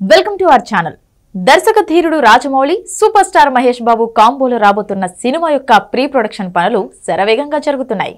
Welcome to our channel. దర్శక ధీరుడు Rajamouli super star Mahesh Babu కాంబోలో రాబోతున్న సినిమా యొక్క ప్రీ ప్రొడక్షన్ పనులు శరవేగంగా జరుగుతున్నాయి.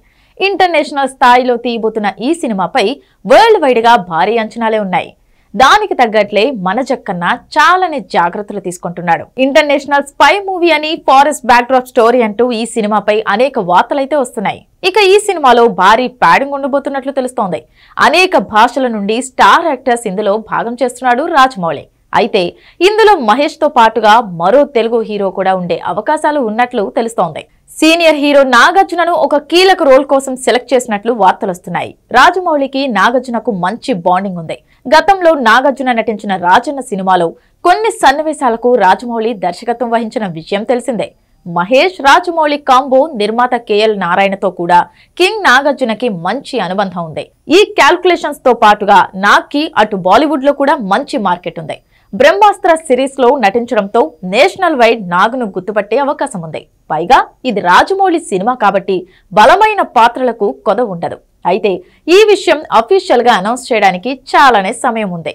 ఇంటర్నేషనల్ స్థాయిలో తీయబోతున్న ఈ సినిమాపై వరల్డ్ వైడ్ గా భారీ అంచనాలే ఉన్నాయి. దానికి తగ్గట్లే మన జక్కన్న చాలానే జాగ్రత్తలు తీసుకుంటున్నాడు. ఇంటర్నేషనల్ స్పై మూవీ అని ఫారెస్ట్ బ్యాక్డ్రాప్ స్టోరీ అంటూ ఈ సినిమాపై అనేక వార్తలైతే వస్తున్నాయి. ఇక ఈ సినిమాలో భారీ ప్యాడింగ్ ఉండబోతున్నట్లు తెలుస్తోంది. అనేక భాషల నుండి స్టార్ యాక్టర్స్ ఇందులో భాగం చేస్తున్నాడు రాజమౌళి. అయితే ఇందులో మహేష్ తో పాటుగా మరో తెలుగు హీరో కూడా ఉండే అవకాశాలు ఉన్నట్లు తెలుస్తోంది. సీనియర్ హీరో నాగార్జునను ఒక కీలక రోల్ కోసం సెలెక్ట్ చేసినట్లు వార్తలొస్తున్నాయి. రాజమౌళికి నాగార్జునకు మంచి బాండింగ్ ఉంది. గతంలో నాగార్జున నటించిన రాజన్న సినిమాలో కొన్ని సన్నివేశాలకు రాజమౌళి దర్శకత్వం వహించిన విషయం తెలిసిందే. మహేష్ రాజమౌళి కాంబో నిర్మాత కేఎల్ నారాయణతో కూడా కింగ్ నాగార్జునకి మంచి అనుబంధం ఉంది. ఈ క్యాల్కులేషన్స్ తో పాటుగా నాగ్కి అటు బాలీవుడ్ లో కూడా మంచి మార్కెట్ ఉంది. బ్రహ్మాస్త్ర సిరీస్ లో నటించడంతో నేషనల్ వైడ్ నాగును గుర్తుపట్టే అవకాశం ఉంది. పైగా ఇది రాజమౌళి సినిమా కాబట్టి బలమైన పాత్రలకు కొదవ ఉండదు. అయితే ఈ విషయం అఫీషియల్ గా అనౌన్స్ చేయడానికి చాలానే సమయం ఉంది.